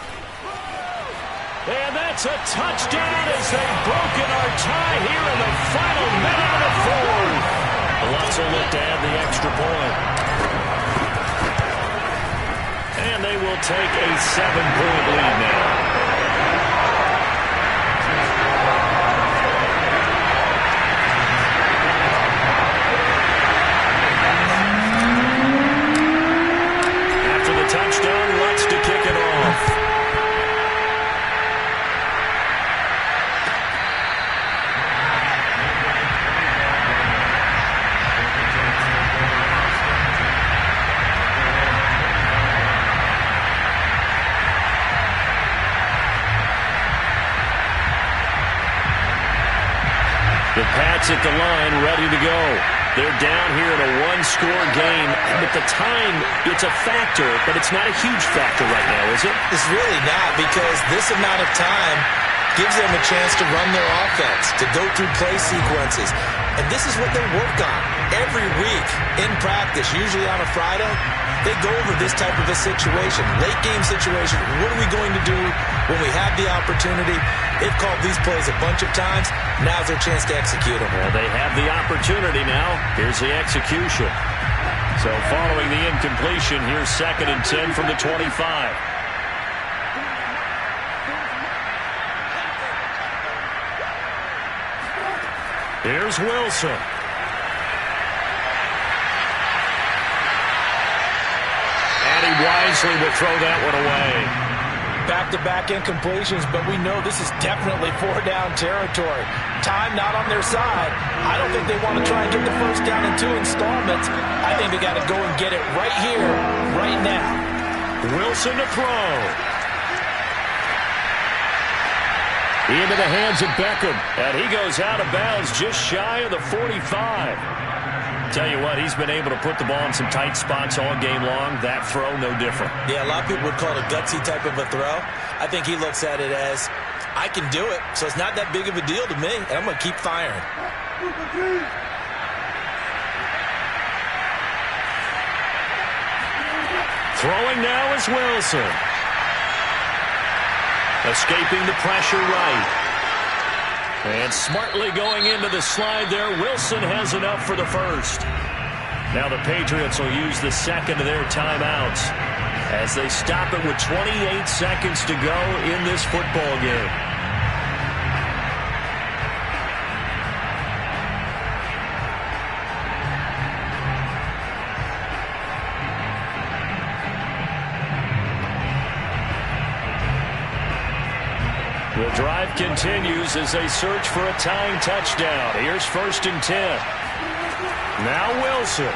And that's a touchdown as they've broken our tie here in the final minute of the 4th. Lutz will look to add the extra point. And they will take a 7-point lead now. Touchdown, Lutz to kick it off. The Pats at the line, ready to go. They're down here in a one-score game, but the time, it's a factor, but it's not a huge factor right now, is it? It's really not, because this amount of time gives them a chance to run their offense, to go through play sequences. And this is what they work on. Every week in practice, usually on a Friday, they go over this type of a situation, late game situation. What are we going to do when we have the opportunity? They've called these plays a bunch of times. Now's their chance to execute them. Well, they have the opportunity now. Here's the execution. So following the incompletion, here's 2nd and 10 from the 25. Here's Wilson. And he wisely will throw that one away. Back-to-back incompletions, but we know this is definitely 4-down territory. Time not on their side. I don't think they want to try and get the first down in 2 installments. I think they got to go and get it right here, right now. Wilson to throw. Into the hands of Beckham. And he goes out of bounds just shy of the 45. Tell you what, he's been able to put the ball in some tight spots all game long. That throw, no different. Yeah, a lot of people would call it a gutsy type of a throw. I think he looks at it as, I can do it, so it's not that big of a deal to me, and I'm going to keep firing. Throwing now is Wilson. Escaping the pressure right. And smartly going into the slide there. Wilson has enough for the first. Now the Patriots will use the second of their timeouts as they stop it with 28 seconds to go in this football game. The drive continues as they search for a tying touchdown. Here's 1st and 10. Now Wilson.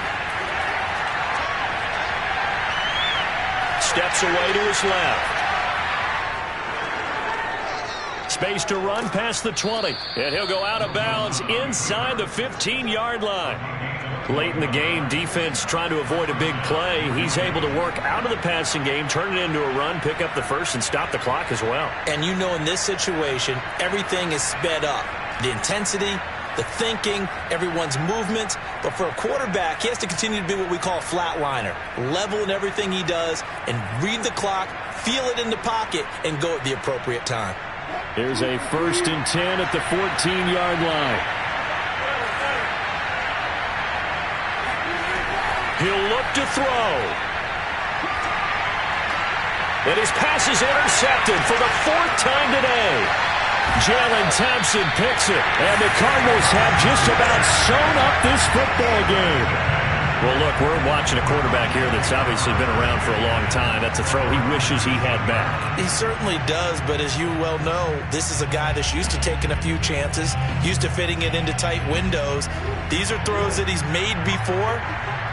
Steps away to his left. Space to run past the 20. And he'll go out of bounds inside the 15-yard line. Late in the game, defense trying to avoid a big play. He's able to work out of the passing game, turn it into a run, pick up the first, and stop the clock as well. And you know in this situation, everything is sped up. The intensity, the thinking, everyone's movements. But for a quarterback, he has to continue to be what we call a flatliner. Level in everything he does and read the clock, feel it in the pocket, and go at the appropriate time. Here's a 1st and 10 at the 14-yard line. He'll look to throw. And his pass is intercepted for the 4th time today. Jalen Thompson picks it, and the Cardinals have just about sewn up this football game. Well, look, we're watching a quarterback here that's obviously been around for a long time. That's a throw he wishes he had back. He certainly does, but as you well know, this is a guy that's used to taking a few chances, used to fitting it into tight windows. These are throws that he's made before.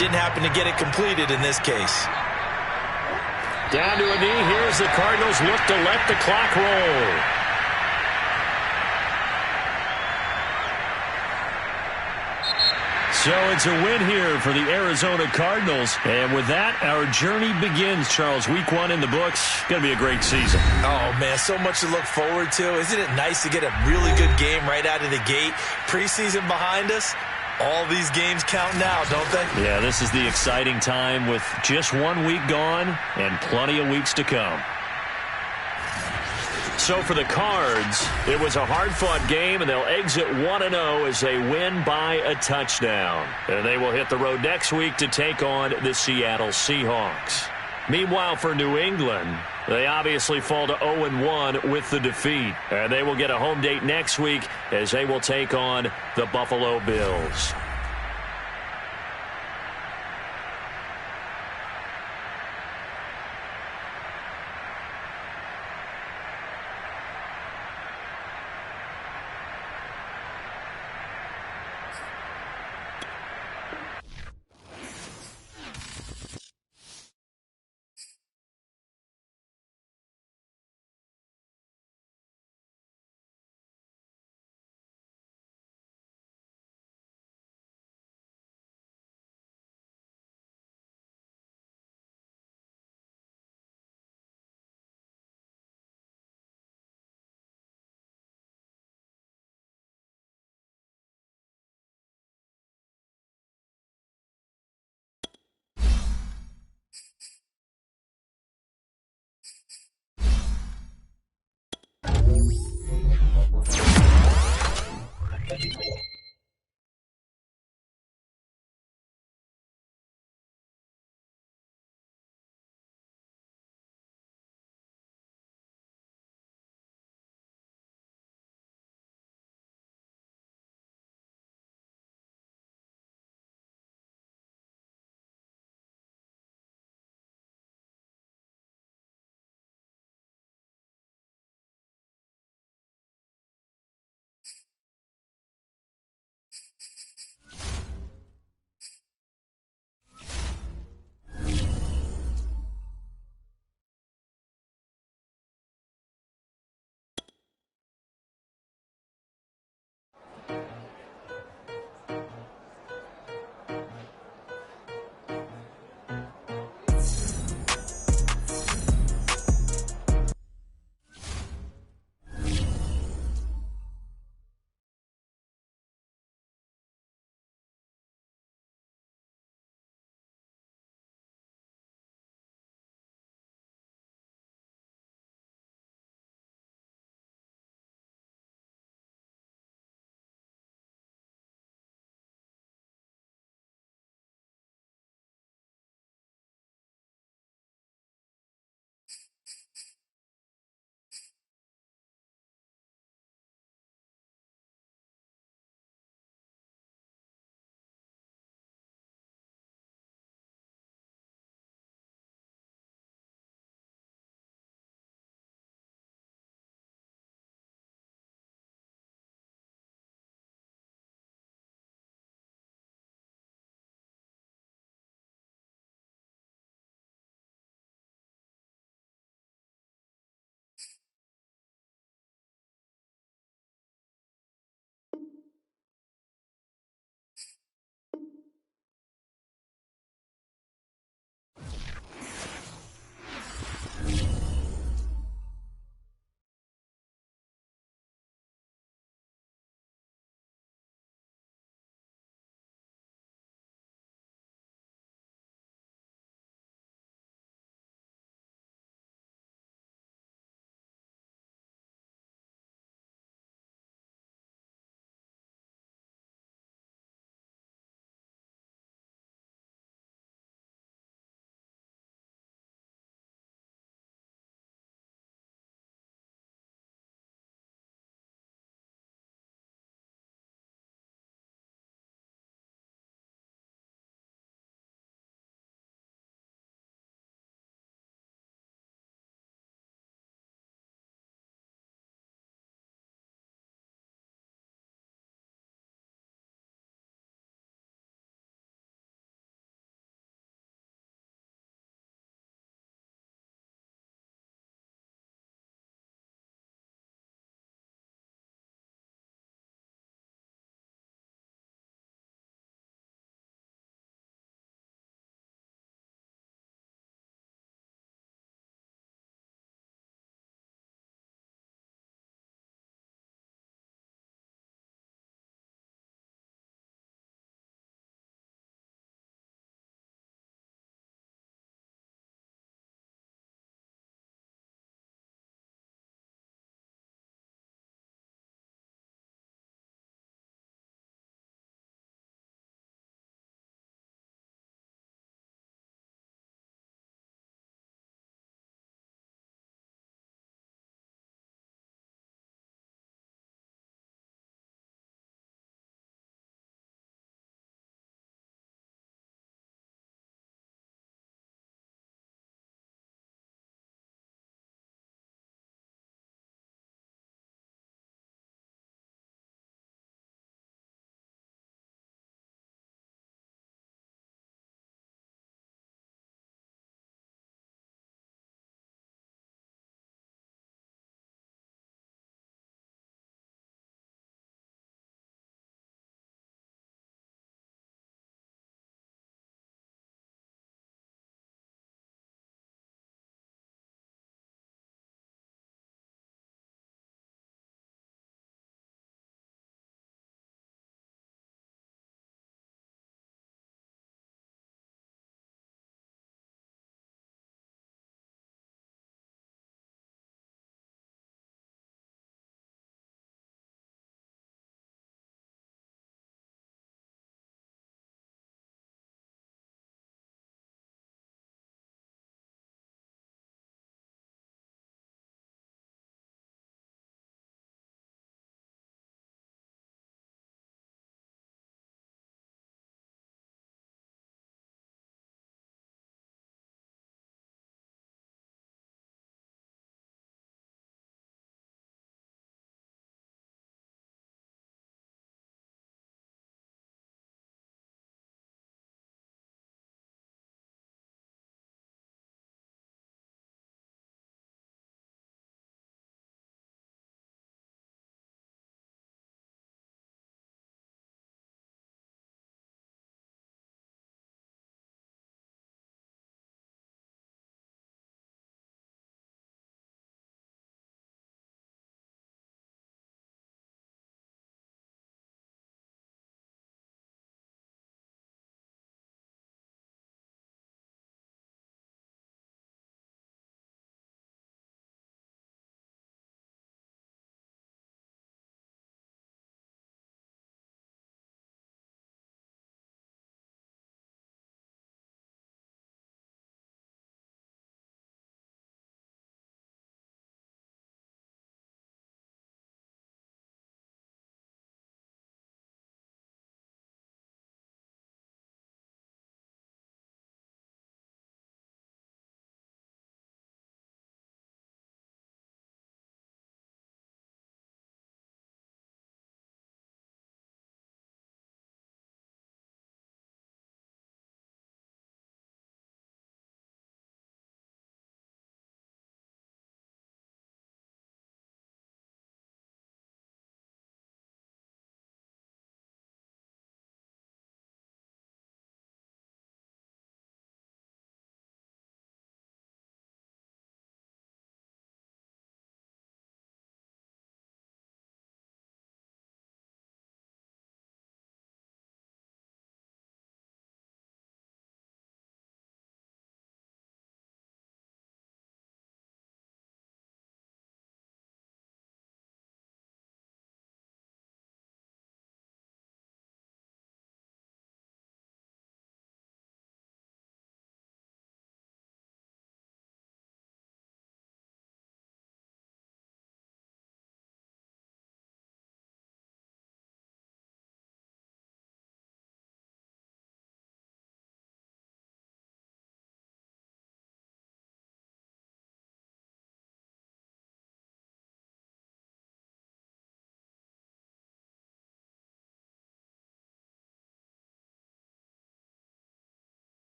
Didn't happen to get it completed in this case. Down to a knee. Here's the Cardinals look to let the clock roll. So it's a win here for the Arizona Cardinals. And with that, our journey begins, Charles. Week 1 in the books. Going to be a great season. Oh, man, so much to look forward to. Isn't it nice to get a really good game right out of the gate? Preseason behind us. All these games count now, don't they? Yeah, this is the exciting time with just 1 week gone and plenty of weeks to come. So for the Cards, it was a hard-fought game, and they'll exit 1-0 as they win by a touchdown. And they will hit the road next week to take on the Seattle Seahawks. Meanwhile, for New England, they obviously fall to 0-1 with the defeat. And they will get a home date next week as they will take on the Buffalo Bills.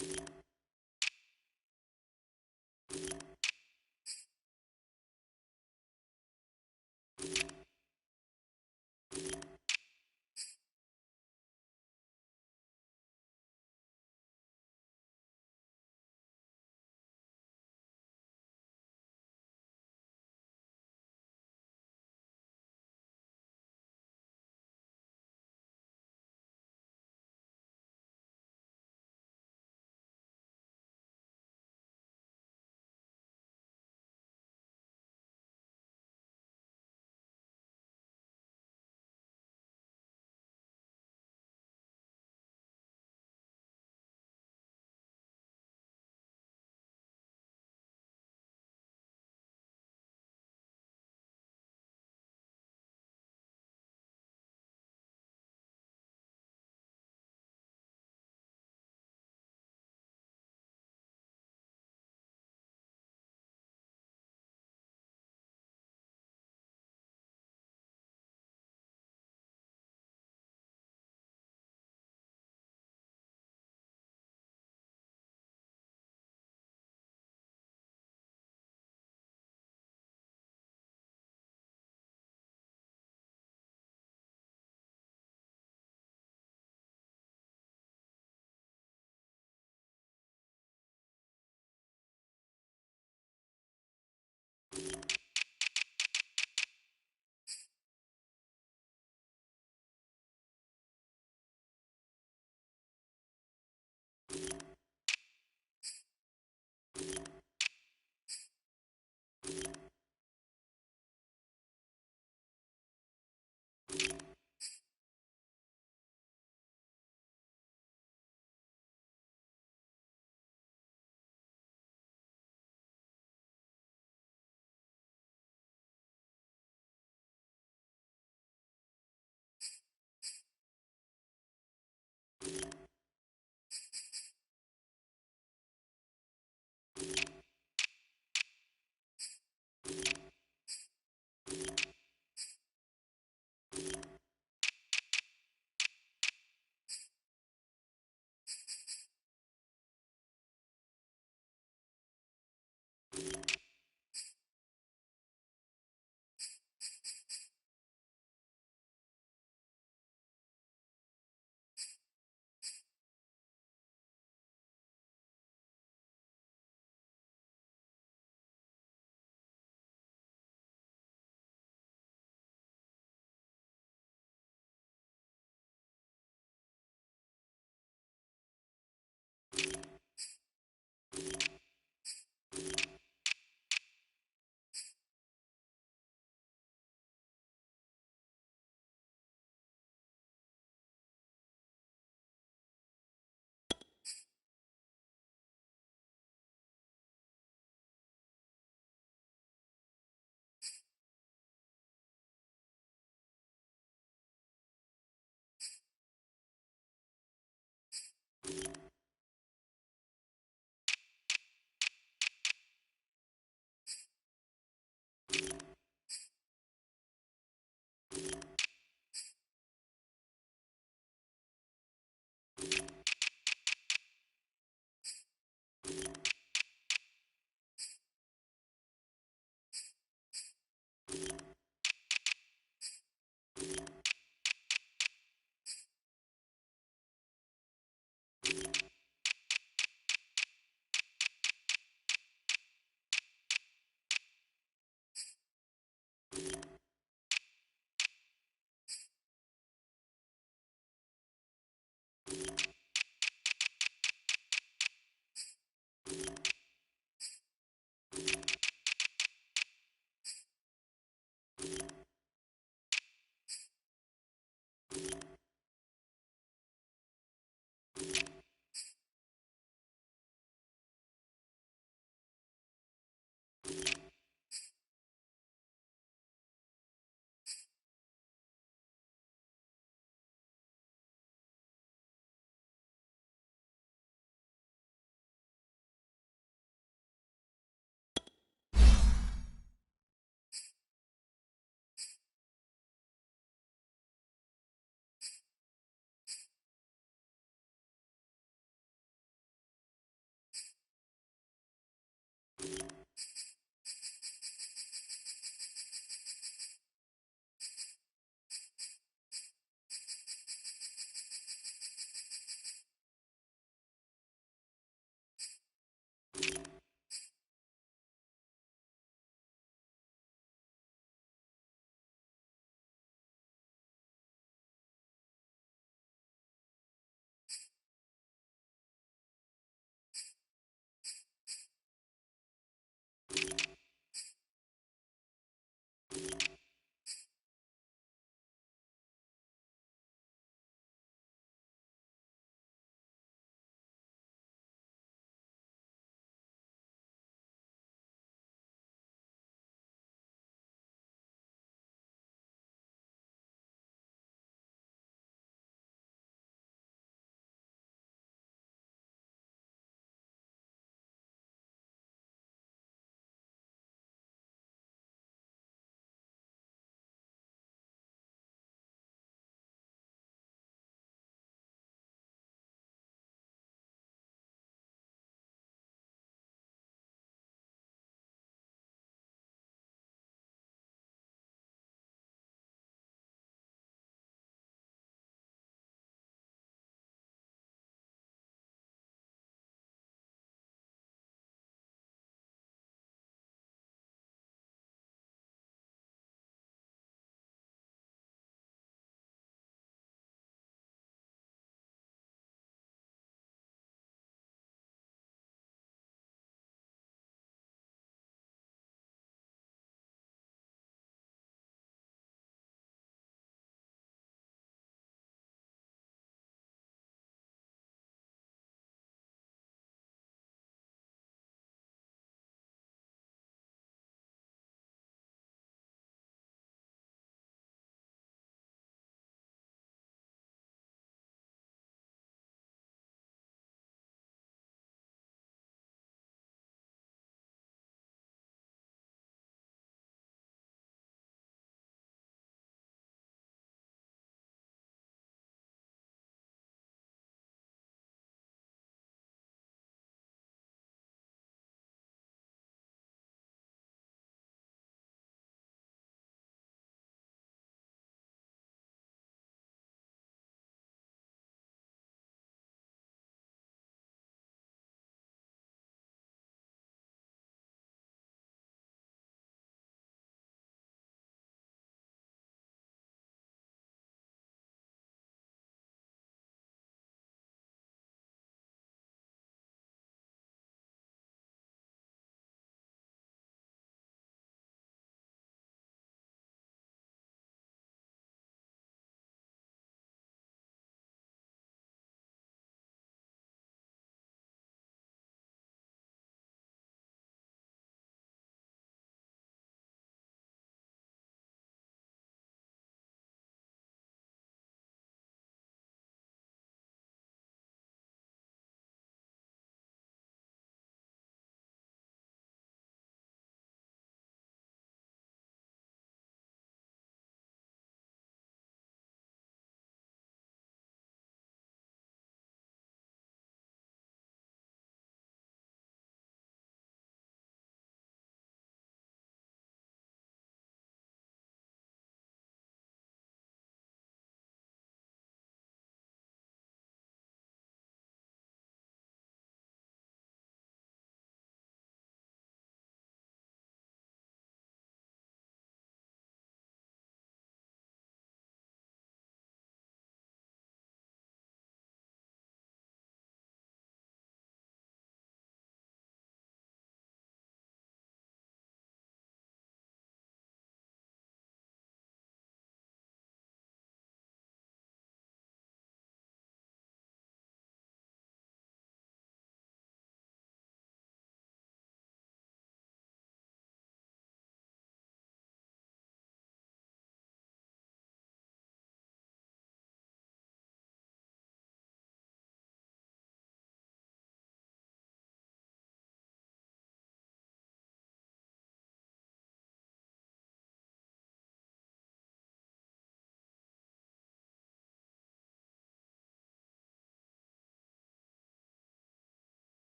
You